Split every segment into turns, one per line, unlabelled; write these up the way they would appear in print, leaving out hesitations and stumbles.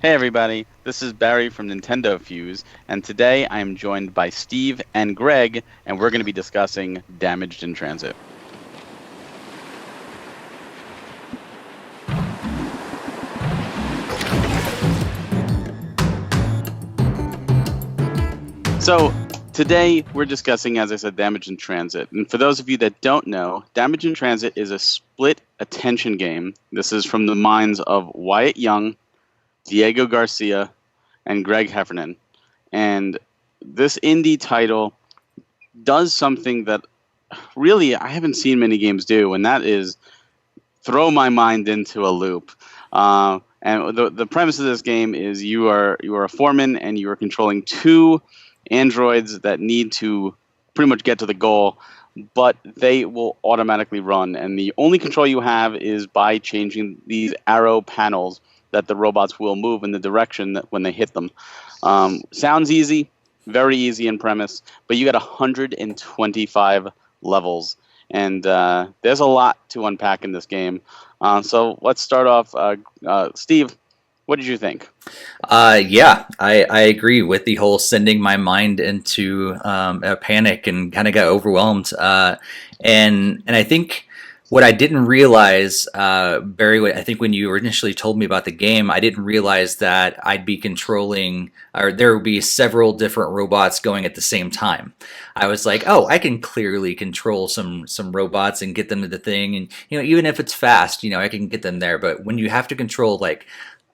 Hey everybody, this is Barry from NintendoFuse, and today I am joined by Steve and Greg, and we're going to be discussing Damaged in Transit. So, today we're discussing, as I said, Damaged in Transit. And for those of you that don't know, Damaged in Transit is a split attention game. This is from the minds of Wyatt Young, Diego Garcia, and Greg Heffernan. And this indie title does something that really I haven't seen many games do, and that is throw my mind into a loop. And the premise of this game is you are a foreman and you are controlling two androids that need to pretty much get to the goal, but they will automatically run. And the only control you have is by changing these arrow panels that the robots will move in the direction that when they hit them. Sounds easy, very easy in premise, but you got 125 levels. And there's a lot to unpack in this game. So let's start off. Steve, what did you think?
Yeah, I agree with the whole sending my mind into a panic and kind of got overwhelmed. And I think what I didn't realize, Barry, I think when you initially told me about the game, I didn't realize that I'd be controlling, or there would be several different robots going at the same time. I was like, oh, I can clearly control some robots and get them to the thing, and even if it's fast, I can get them there. But when you have to control like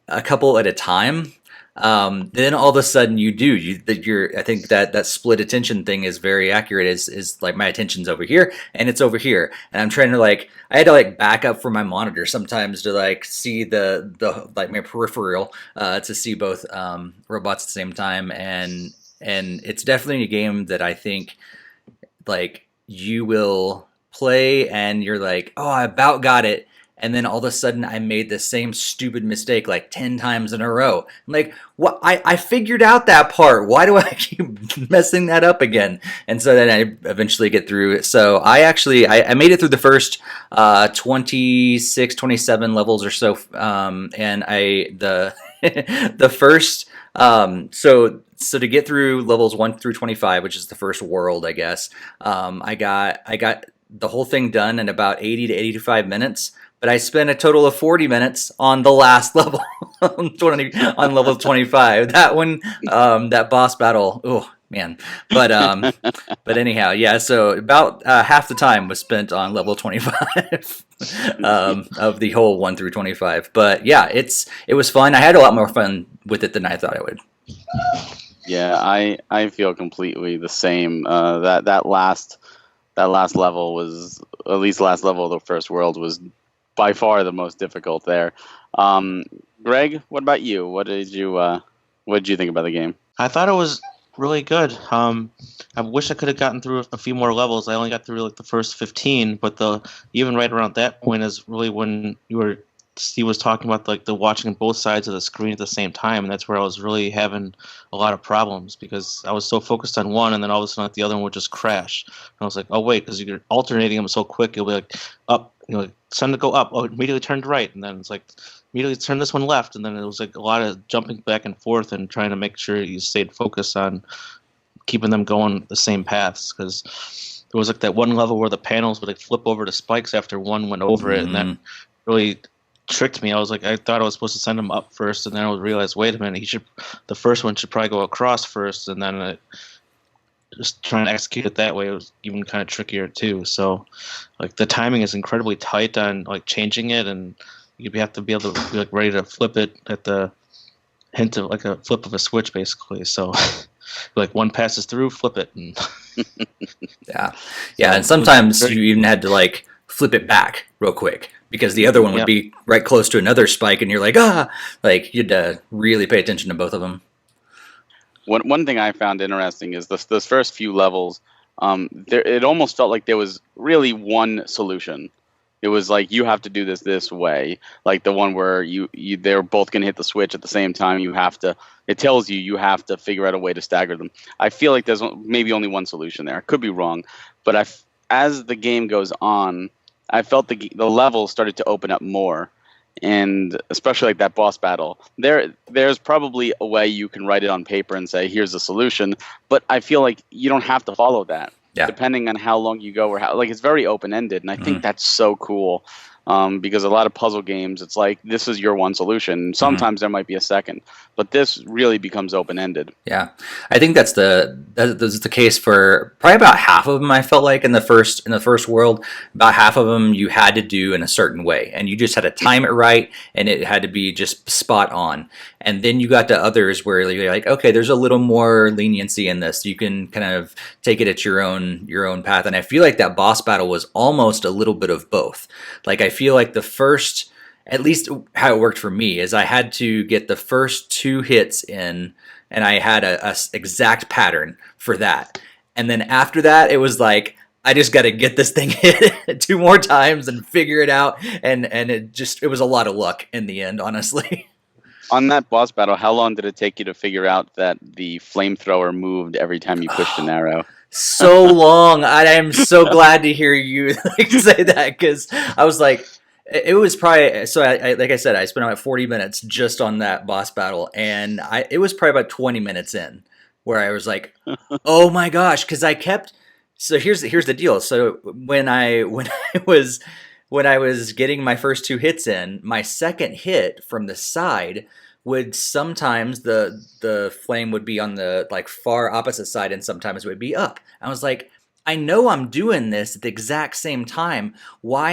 a couple at a time, then all of a sudden I think that split attention thing is very accurate. Is like my attention's over here and it's over here, and I'm trying to I had to back up from my monitor sometimes to see the my peripheral to see both robots at the same time, and it's definitely a game that I think you will play and you're like, oh, I about got it. And then all of a sudden I made the same stupid mistake 10 times in a row. I'm like, what? I figured out that part. Why do I keep messing that up again? And so then I eventually get through. So I made it through the first 26, 27 levels or so. And the first, so to get through levels 1 through 25, which is the first world, I guess, I got the whole thing done in about 80 to 85 minutes. But I spent a total of 40 minutes on the last level, on level 25. That one, that boss battle, oh man. But anyhow, yeah. So about half the time was spent on level 25 of the whole 1 through 25. But yeah, it was fun. I had a lot more fun with it than I thought I would.
Yeah, I feel completely the same. That last level was, at least last level of the first world, was by far the most difficult there. Greg, what about you? What did you think about the game?
I thought it was really good. I wish I could have gotten through a few more levels. I only got through the first 15, but even right around that point is really when Steve was talking about the watching both sides of the screen at the same time, and that's where I was really having a lot of problems because I was so focused on one, and then all of a sudden the other one would just crash. And I was like, oh wait, because you're alternating them so quick, you'll be up, send to go up, oh, immediately turn to right, and then it's immediately turn this one left, and then it was a lot of jumping back and forth and trying to make sure you stayed focused on keeping them going the same paths, because there was that one level where the panels would flip over to spikes after one went over it, and that really tricked me. I thought I was supposed to send him up first, and then I would realize, wait a minute, the first one should probably go across first, and then just trying to execute it that way, it was even kind of trickier too. So the timing is incredibly tight on changing it, and you have to be able to be ready to flip it at the hint of a flip of a switch, basically. So one passes through, flip it, and
yeah, and sometimes you even had to flip it back real quick because the other one would be right close to another spike, and you're you had to really pay attention to both of them.
One thing I found interesting is those first few levels. It almost felt like there was really one solution. It was you have to do this way. Like the one where they're both gonna hit the switch at the same time. It tells you have to figure out a way to stagger them. I feel like there's maybe only one solution there. I could be wrong, but as the game goes on, I felt the level started to open up more, and especially like that boss battle, there's probably a way you can write it on paper and say, here's the solution, but I feel like you don't have to follow that.
Yeah.
Depending on how long you go or how, like, it's very open-ended, and I think that's so cool. Because a lot of puzzle games, it's like, this is your one solution. Sometimes there might be a second, but this really becomes open-ended.
Yeah, I think that's the case for probably about half of them. I felt like in the first world, about half of them you had to do in a certain way, and you just had to time it right, and it had to be just spot on. And then you got to others where you're like, okay, there's a little more leniency in this. You can kind of take it at your own path. And I feel like that boss battle was almost a little bit of both. Like, I feel like the first, at least how it worked for me, is I had to get the first 2 hits in, and I had a exact pattern for that. And then after that, it was like, I just got to get this thing hit 2 more times and figure it out. And it was a lot of luck in the end, honestly.
On that boss battle, how long did it take you to figure out that the flamethrower moved every time you pushed an arrow?
So long. I am so glad to hear you say that, because I was like, it was probably, so I like I said, I spent about 40 minutes just on that boss battle, and it was probably about 20 minutes in where I was like, oh my gosh, because I kept. So here's the deal. So when I was getting my first 2 hits in, my second hit from the side would sometimes the flame would be on the like far opposite side, and sometimes it would be up. I was like, I know I'm doing this at the exact same time. Why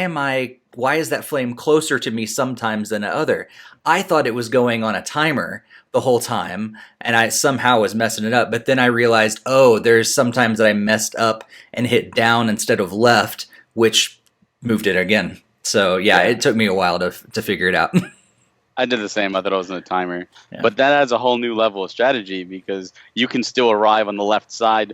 is that flame closer to me sometimes than the other? I thought it was going on a timer the whole time, and I somehow was messing it up. But then I realized, oh, there's sometimes that I messed up and hit down instead of left, which moved it again. So yeah, it took me a while to figure it out.
I did the same. I thought it was in a timer.
Yeah.
But that adds a whole new level of strategy, because you can still arrive on the left side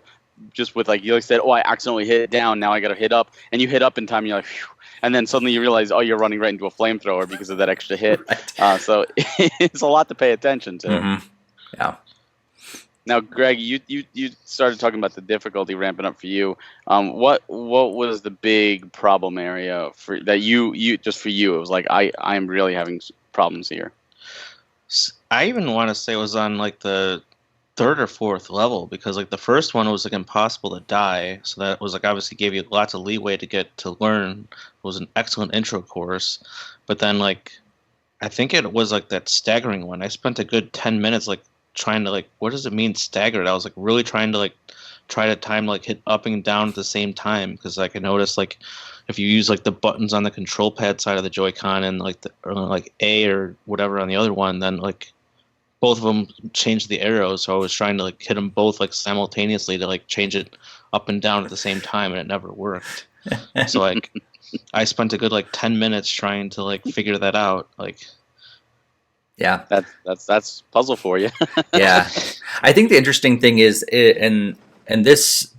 just with, like, you said, oh, I accidentally hit it down, now I got to hit up. And you hit up in time, you're like, phew. And then suddenly you realize, oh, you're running right into a flamethrower because of that extra hit. Right. So it's a lot to pay attention to.
Mm-hmm. Yeah.
Now, Greg, you started talking about the difficulty ramping up for you. What was the big problem area that you just for you? It was like, I'm really having problems here.
I even want to say it was on like the 3rd or 4th level, because like the first one was like impossible to die, so that was like obviously gave you lots of leeway to get to learn. It was an excellent intro course, but then like I think it was like that staggering one. I spent a good 10 minutes like trying to like, what does it mean staggered? I was like really trying to like try to time like hit up and down at the same time, because like I noticed like if you use like the buttons on the control pad side of the Joy-Con and like like A or whatever on the other one, then like both of them changed the arrows. So I was trying to like hit them both like simultaneously to like change it up and down at the same time, and it never worked. So like I spent a good like 10 minutes trying to like figure that out. Like,
yeah,
that's puzzle for you.
Yeah, I think the interesting thing is, and this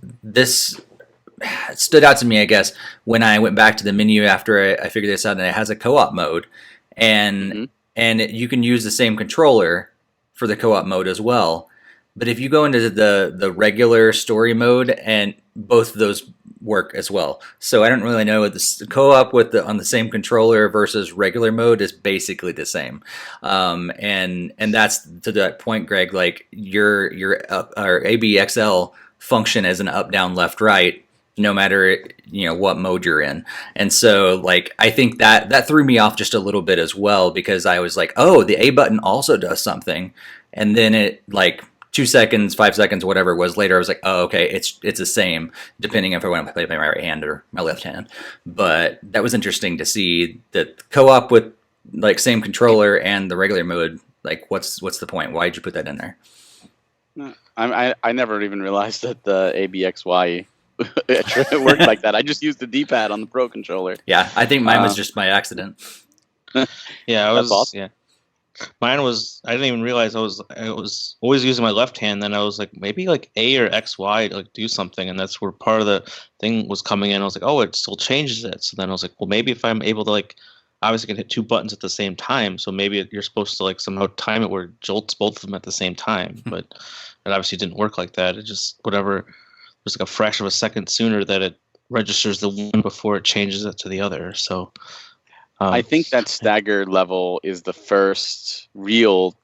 stood out to me, I guess, when I went back to the menu after I figured this out, and it has a co-op mode, and you can use the same controller for the co-op mode as well. But if you go into the regular story mode, and both of those work as well. So I don't really know, the co-op on the same controller versus regular mode is basically the same. And that's to that point, Greg, like your ABXL function as an up, down, left, right, no matter what mode you're in. And so like I think that threw me off just a little bit as well, because I was like, oh, the A button also does something, and then it like 2 seconds, 5 seconds, whatever it was later, I was like, oh, okay, it's the same, depending if I want to play by my right hand or my left hand. But that was interesting to see that co-op with like same controller and the regular mode. Like, what's the point? Why did you put that in there?
I never even realized that the ABXY it worked like that. I just used the D-pad on the Pro controller.
Yeah, I think mine was just by accident.
Yeah, I was.
Awesome.
Yeah, mine was. I didn't even realize I was always using my left hand. Then I was like, maybe like A or XY to like do something, and that's where part of the thing was coming in. I was like, oh, it still changes it. So then I was like, well, maybe if I'm able to like, obviously I can hit 2 buttons at the same time. So maybe you're supposed to like somehow time it where it jolts both of them at the same time. But it obviously didn't work like that. It just whatever. There's like a fraction of a second sooner that it registers the one before it changes it to the other. So
I think that stagger level is the first real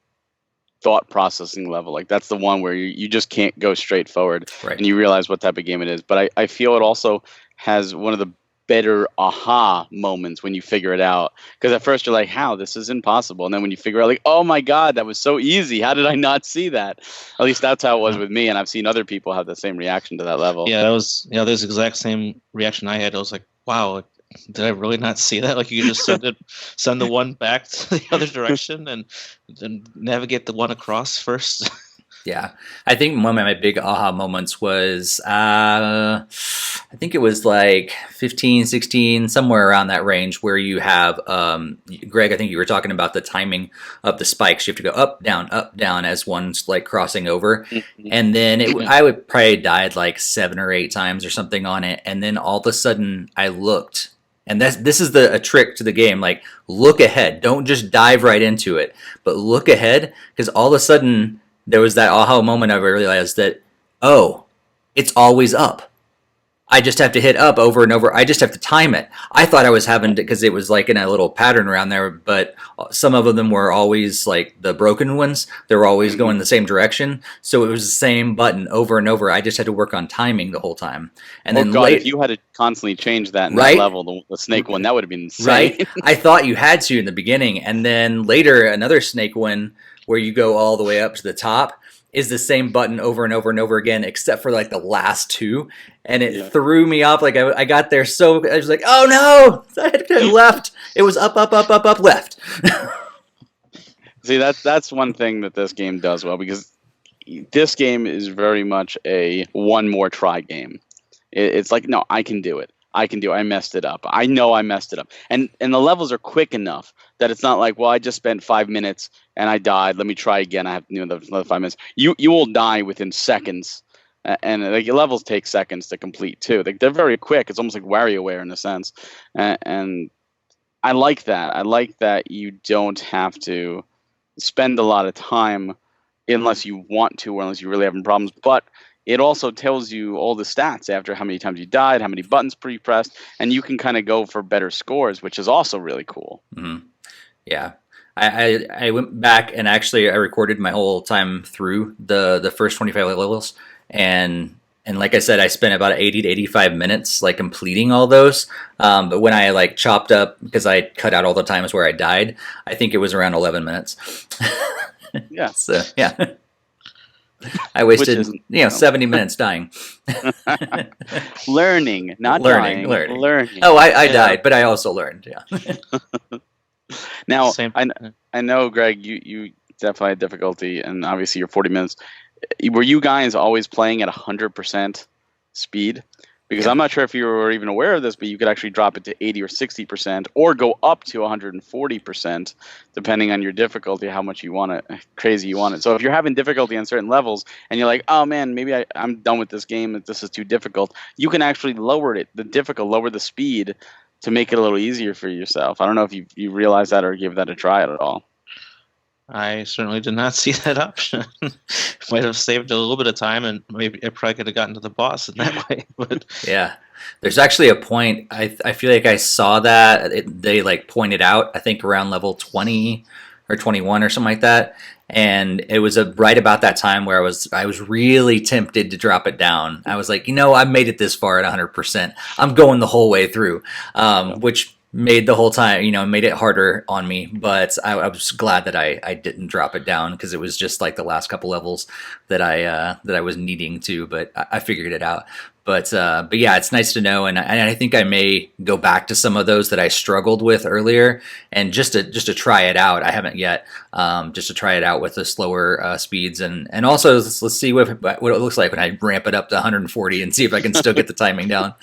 thought processing level. Like that's the one where you just can't go straight forward and you realize what type of game it is. But I feel it also has one of the better aha moments when you figure it out. Because at first you're like, how? This is impossible. And then when you figure out, like, oh my God, that was so easy. How did I not see that? At least that's how it was with me. And I've seen other people have the same reaction to that level.
Yeah, there's the exact same reaction I had. I was like, wow, did I really not see that? Like you could just send the one back to the other direction and then navigate the one across first.
Yeah, I think one of my big aha moments was, I think it was like 15, 16, somewhere around that range where you have, Greg, I think you were talking about the timing of the spikes. You have to go up, down as one's like crossing over. And then I would probably died like 7 or 8 times or something on it. And then all of a sudden I looked. And this is a trick to the game. Like, look ahead. Don't just dive right into it, but look ahead, because all of a sudden there was that aha moment. I realized that, oh, it's always up. I just have to hit up over and over. I just have to time it. I thought I was having to, because it was like in a little pattern around there, but some of them were always like the broken ones. They were always going the same direction. So it was the same button over and over. I just had to work on timing the whole time. And then
if you had to constantly change that in that level, the snake one, that would have been insane.
Right? I thought you had to in the beginning. And then later, another snake one where you go all the way up to the top is the same button over and over and over again, except for like the last 2. And it threw me off. Like I got there so I was like, oh no, I had to left. It was up, left.
See, that's one thing that this game does well, because this game is very much a one more try game. It's like, no, I can do it. I messed it up. I know I messed it up. And the levels are quick enough that it's not like, well, I just spent 5 minutes and I died. Let me try again. I have to do another 5 minutes. You will die within seconds. And like your levels take seconds to complete too. Like they're very quick. It's almost like WarioWare in a sense. And I like that. I like that you don't have to spend a lot of time unless you want to or unless you're really having problems. But it also tells you all the stats after how many times you died, how many buttons pre-pressed, and you can kind of go for better scores, which is also really cool.
Mm-hmm. Yeah. I went back and actually I recorded my whole time through the first 25 levels, and like I said, I spent about 80 to 85 minutes like completing all those. But when I like chopped up, because I cut out all the times where I died, I think it was around 11 minutes.
Yeah.
So yeah. I wasted 70 minutes dying.
Learning, not
learning.
Learning.
Oh, I died, but I also learned. Yeah.
Now, I know, Greg, you definitely had difficulty, and obviously you're 40 minutes. Were you guys always playing at 100% speed? Because I'm not sure if you were even aware of this, but you could actually drop it to 80 or 60% or go up to 140%, depending on your difficulty, how much you want it, crazy you want it. So if you're having difficulty on certain levels and you're like, oh man, maybe I'm done with this game, this is too difficult, you can actually lower the speed to make it a little easier for yourself. I don't know if you realize that or give that a try at all.
I certainly did not see that option. Might have saved a little bit of time, and maybe I probably could have gotten to the boss in that way. But
yeah, there's actually a point. I feel like I saw that they like pointed out. I think around level 20 or 21 or something like that, and it was right about that time where I was really tempted to drop it down. I was like, I made it this far at 100%. I'm going the whole way through, which made the whole time, made it harder on me, but I was glad that I didn't drop it down, because it was just like the last couple levels that I was needing to, but I figured it out. But yeah, it's nice to know, and I think I may go back to some of those that I struggled with earlier, and just to try it out. I haven't yet, just to try it out with the slower speeds, and also let's see what it looks like when I ramp it up to 140 and see if I can still get the timing down.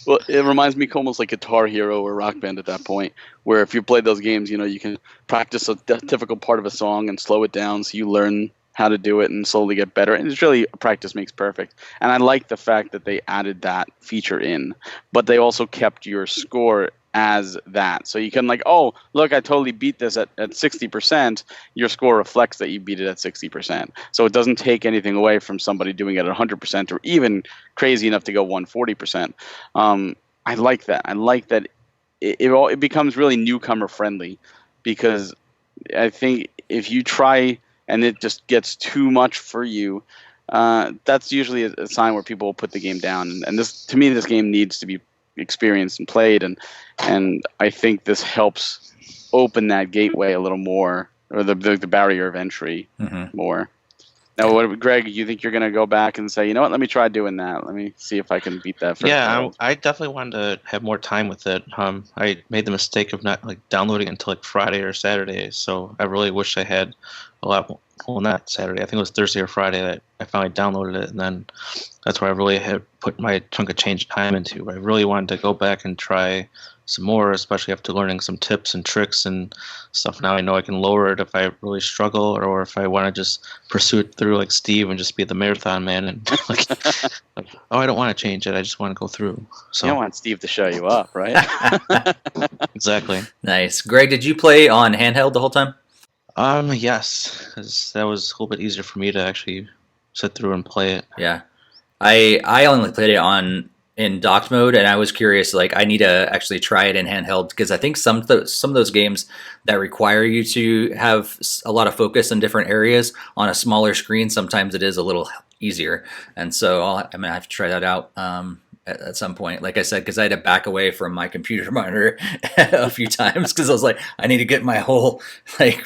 Well, it reminds me almost like Guitar Hero or Rock Band at that point, where if you play those games, you can practice a difficult part of a song and slow it down so you learn how to do it and slowly get better. And it's really practice makes perfect. And I like the fact that they added that feature in, but they also kept your score as that. So you can like, oh, look, I totally beat this at 60%. Your score reflects that you beat it at 60%. So it doesn't take anything away from somebody doing it at 100% or even crazy enough to go 140%. I like that. I like that it becomes really newcomer friendly, because I think if you try and it just gets too much for you, that's usually a sign where people will put the game down. And this, to me, this game needs to be experienced and played, and I think this helps open that gateway a little more, or the barrier of entry more. Now, Greg, you think you're going to go back and say, you know what, let me try doing that. Let me see if I can beat that first world.
I definitely wanted to have more time with it. I made the mistake of not downloading it until Friday or Saturday, so I really wish I had a lot more. Well, not Saturday. I think it was Thursday or Friday that I finally downloaded it, and then that's where I really had put my chunk of change time into. I really wanted to go back and try some more, especially after learning some tips and tricks and stuff. Now I know I can lower it if I really struggle, or if I want to just pursue it through like Steve and just be the marathon man and oh, I don't want to change it. I just want to go through. So
you don't want Steve to show you up, right?
Exactly.
Nice. Greg, did you play on handheld the whole time?
Yes, because that was a little bit easier for me to actually sit through and play it.
Yeah, I only played it in docked mode, and I was curious. Like, I need to actually try it in handheld, because I think some of those games that require you to have a lot of focus in different areas on a smaller screen, sometimes it is a little easier, and so I have to try that out. At some point, like I said, because I had to back away from my computer monitor a few times, because I was like, I need to get my whole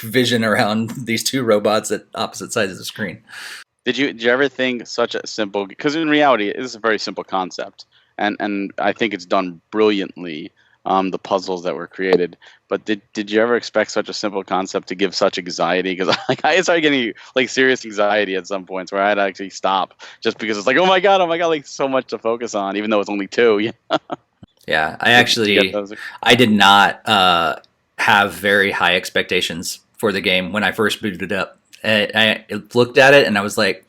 vision around these two robots at opposite sides of the screen.
Did you ever think such a simple? Because in reality, it is a very simple concept, and I think it's done brilliantly. The puzzles that were created, but did you ever expect such a simple concept to give such anxiety? Because I started getting serious anxiety at some points where I had to actually stop, just because it's like, oh my god, so much to focus on, even though it's only two.
Yeah, I did not have very high expectations for the game when I first booted it up. I looked at it and I was like,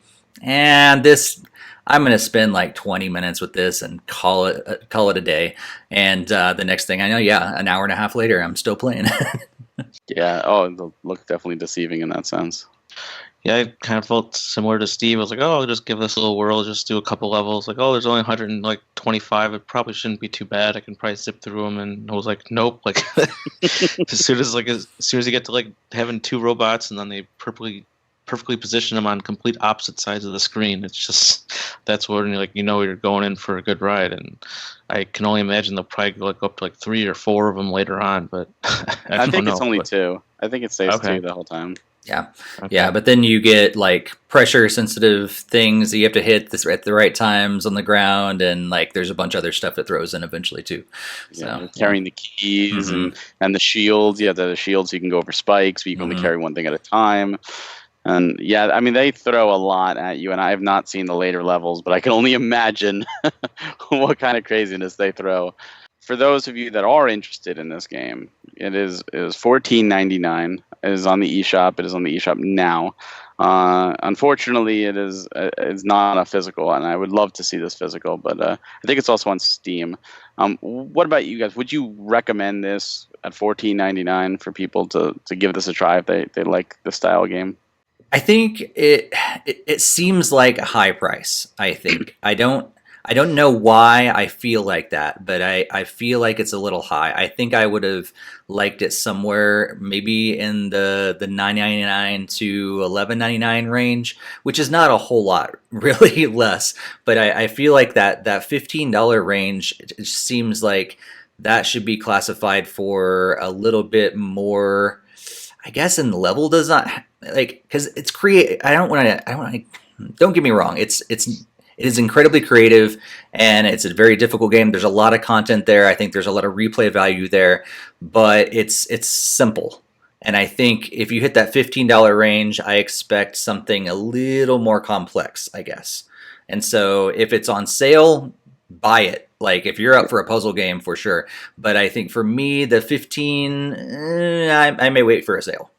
I'm going to spend 20 minutes with this and call it a day. And the next thing I know, an hour and a half later, I'm still playing.
Yeah. Oh, the look definitely deceiving in that sense.
Yeah, I kind of felt similar to Steve. I was like, oh, I'll just give this a little whirl, just do a couple levels. Like, oh, there's only 125. It probably shouldn't be too bad. I can probably zip through them. And I was like, nope. As soon as you get to having two robots, and then they perfectly position them on complete opposite sides of the screen, it's just, that's when you're going in for a good ride. And I can only imagine they'll probably go up to 3 or 4 of them later on, but I
think it's only 2. I think it stays 2 the whole time.
Yeah. Okay. Yeah, but then you get pressure sensitive things that you have to hit at the right times on the ground, and there's a bunch of other stuff that throws in eventually too. So
carrying the keys and the shields. Yeah, the shields, you can go over spikes, but you can only carry one thing at a time. And yeah, I mean, they throw a lot at you, and I have not seen the later levels, but I can only imagine what kind of craziness they throw. For those of you that are interested in this game, it is $14.99. It is on the eShop. It is on the eShop now. Unfortunately, it's not a physical, and I would love to see this physical, but I think it's also on Steam. What about you guys? Would you recommend this at $14.99 for people to give this a try if they like the style game?
I think it seems like a high price. I think I don't know why I feel like that, but I feel like it's a little high. I think I would have liked it somewhere maybe in the $9.99 to $11.99 range, which is not a whole lot, really less. But I feel like that $15 range, it seems like that should be classified for a little bit more, I guess, in the level design, because it's don't get me wrong, it is incredibly creative, and it's a very difficult game. There's a lot of content there. I think there's a lot of replay value there, but it's simple. And I think if you hit that $15 range, I expect something a little more complex, I guess. And so if it's on sale, buy it. If you're up for a puzzle game, for sure. But I think for me, the 15, I may wait for a sale.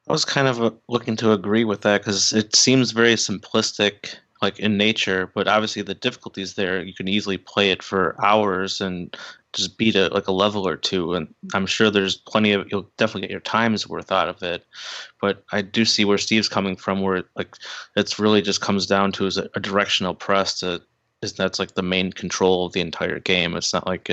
I was kind of looking to agree with that, because it seems very simplistic, in nature, but obviously the difficulties there, you can easily play it for hours and just beat a level or two, and I'm sure there's you'll definitely get your time's worth out of it. But I do see where Steve's coming from, where it's really just comes down to is a directional press to that's like the main control of the entire game. It's not like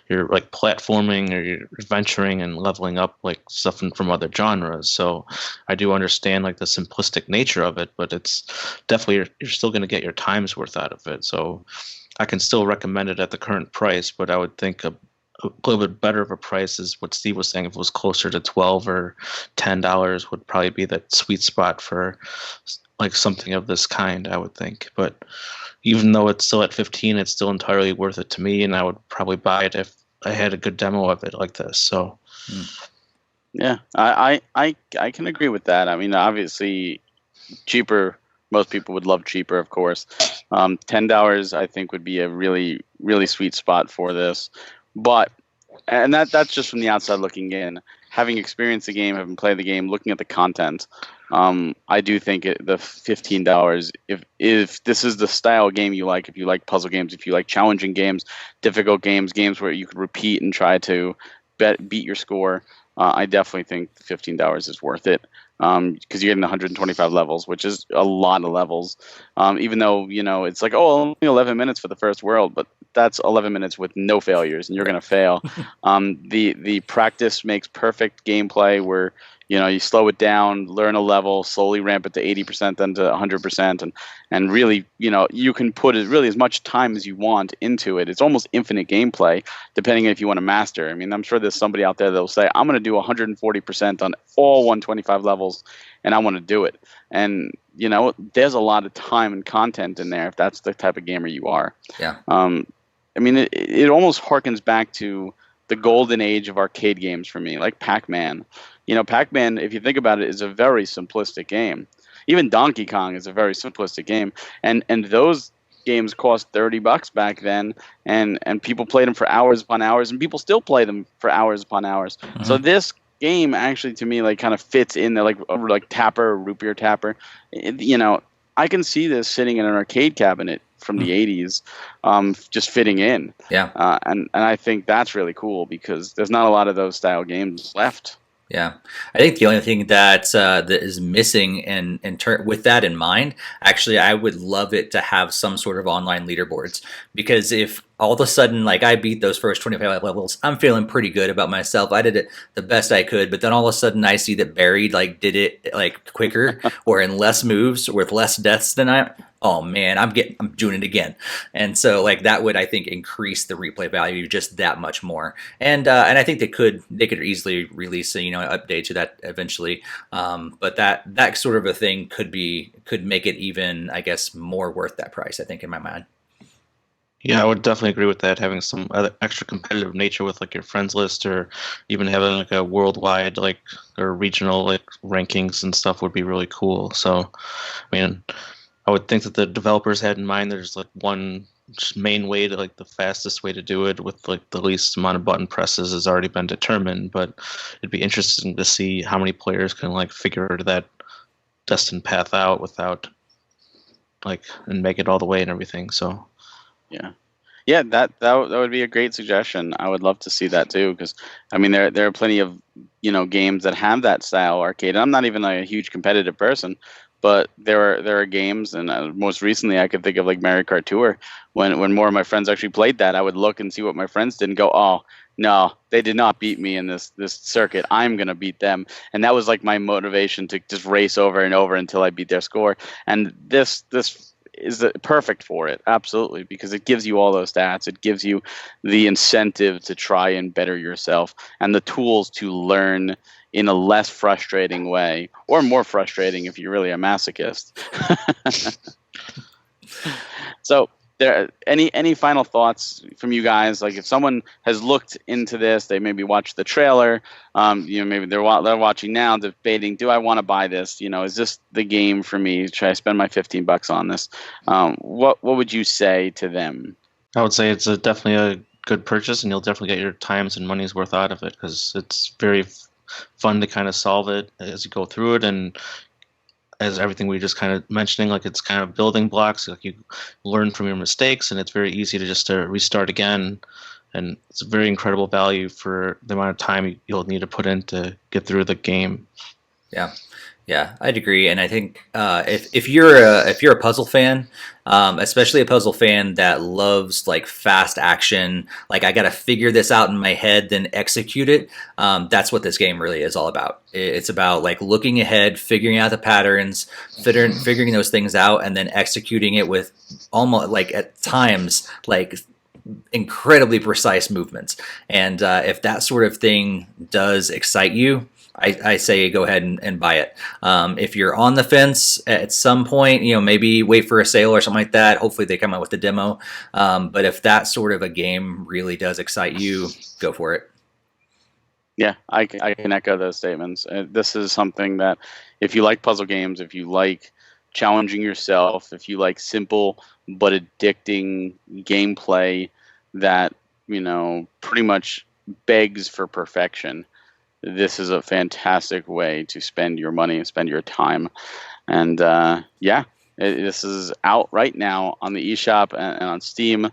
you're like platforming or you're adventuring and leveling up like stuff from other genres. So I do understand like the simplistic nature of it, but it's definitely you're still going to get your time's worth out of it. So I can still recommend it at the current price, but I would think a little bit better of a price is what Steve was saying. If it was closer to $12 or $10, would probably be that sweet spot for like something of this kind, I would think. But even though it's still at 15, it's still entirely worth it to me, and I would probably buy it if I had a good demo of it like this. So,
yeah, I can agree with that. I mean, obviously, cheaper. Most people would love cheaper, of course. $10, I think, would be a really, really sweet spot for this. But, and that's just from the outside looking in. Having experienced the game, having played the game, looking at the content, I do think the $15, if this is the style of game you like, if you like puzzle games, if you like challenging games, difficult games, games where you could repeat and try to beat your score, I definitely think $15 is worth it. Because you're getting 125 levels, which is a lot of levels. Even though, it's like, only 11 minutes for the first world, but that's 11 minutes with no failures, and you're going to fail. The practice makes perfect gameplay where, you slow it down, learn a level, slowly ramp it to 80%, then to 100%, and really, you can put really as much time as you want into it. It's almost infinite gameplay, depending on if you want to master. I mean, I'm sure there's somebody out there that will say, I'm going to do 140% on all 125 levels, and I want to do it. And, there's a lot of time and content in there if that's the type of gamer you are.
Yeah.
I mean, it almost harkens back to the golden age of arcade games for me, like Pac-Man. Pac-Man, if you think about it, is a very simplistic game. Even Donkey Kong is a very simplistic game, and those games cost $30 back then, and people played them for hours upon hours, and people still play them for hours upon hours. Mm-hmm. So this game actually, to me, like kind of fits in there, like Tapper, Root Beer Tapper. I can see this sitting in an arcade cabinet from the 80s, just fitting in.
Yeah.
And I think that's really cool because there's not a lot of those style games left.
Yeah, I think the only thing that is missing, and with that in mind, actually, I would love it to have some sort of online leaderboards, because if all of a sudden, like, I beat those first 25 levels, I'm feeling pretty good about myself. I did it the best I could, but then all of a sudden I see that Buried did it quicker or in less moves with less deaths than I. Oh man, I'm doing it again, and so that would, I think, increase the replay value just that much more. And I think they could easily release an update to that eventually. But that sort of a thing could make it even, I guess, more worth that price, I think, in my mind.
Yeah, I would definitely agree with that. Having some other extra competitive nature with your friends list, or even having a worldwide or regional rankings and stuff would be really cool. So, I mean, I would think that the developers had in mind there's one main way to the fastest way to do it with the least amount of button presses has already been determined. But it'd be interesting to see how many players can figure that destined path out without and make it all the way and everything. So.
Yeah, that would be a great suggestion. I would love to see that too, because I mean there are plenty of games that have that style arcade. I'm not even a huge competitive person, but there are games, and most recently I could think of Mario Kart Tour. When more of my friends actually played that, I would look and see what my friends did and go, oh no, they did not beat me in this circuit. I'm gonna beat them, and that was my motivation to just race over and over until I beat their score. And this is perfect for it, absolutely, because it gives you all those stats. It gives you the incentive to try and better yourself and the tools to learn in a less frustrating way, or more frustrating if you're really a masochist. So, any final thoughts from you guys? If someone has looked into this, they maybe watched the trailer, maybe they're watching now, debating, do I want to buy this? Is this the game for me? Should I spend my $15 on this? What would you say to them?
I would say it's definitely a good purchase, and you'll definitely get your times and money's worth out of it, because it's very fun to kind of solve it as you go through it, and as everything we just kind of mentioning, it's kind of building blocks. You learn from your mistakes, and it's very easy to just restart again. And it's a very incredible value for the amount of time you'll need to put in to get through the game.
Yeah, yeah, I'd agree. And I think if you're a puzzle fan, especially a puzzle fan that loves like fast action, like I got to figure this out in my head, then execute it. That's what this game really is all about. It's about like looking ahead, figuring out the patterns, figuring those things out, and then executing it with almost like at times like incredibly precise movements. And if that sort of thing does excite you, I say go ahead and buy it. If you're on the fence at some point, maybe wait for a sale or something like that. Hopefully they come out with a demo. But if that sort of a game really does excite you, go for it.
Yeah, I can echo those statements. This is something that if you like puzzle games, if you like challenging yourself, if you like simple but addicting gameplay that, pretty much begs for perfection, this is a fantastic way to spend your money and spend your time. And this is out right now on the eShop and on Steam.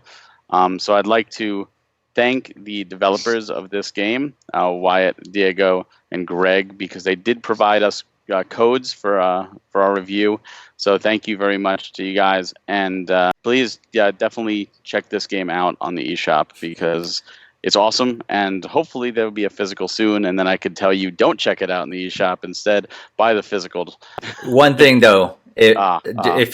So I'd like to thank the developers of this game, Wyatt, Diego, and Greg, because they did provide us codes for our review. So thank you very much to you guys. And please, definitely check this game out on the eShop because it's awesome, and hopefully there will be a physical soon, and then I could tell you don't check it out in the eShop. Instead, buy the physical.
One thing though,
if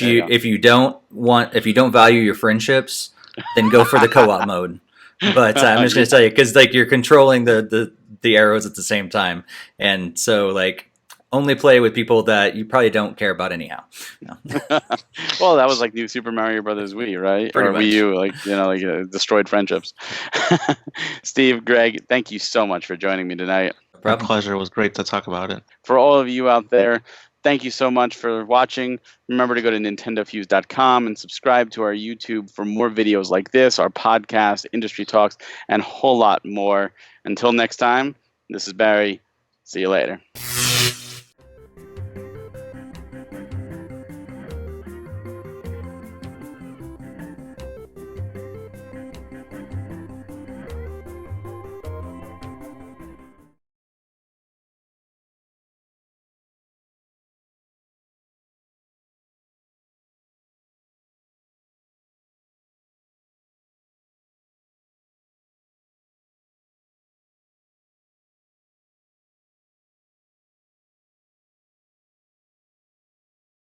if you don't value your friendships, then go for the co-op mode. But I'm just going to tell you, because like you're controlling the arrows at the same time, and so like only play with people that you probably don't care about anyhow.
Well, that was like New Super Mario Brothers Wii, right?
Pretty
or
much.
Wii U, destroyed friendships. Steve, Greg, thank you so much for joining me tonight.
My pleasure. It was great to talk about it.
For all of you out there, thank you so much for watching. Remember to go to NintendoFuse.com and subscribe to our YouTube for more videos like this, our podcast, industry talks, and a whole lot more. Until next time, this is Barry. See you later.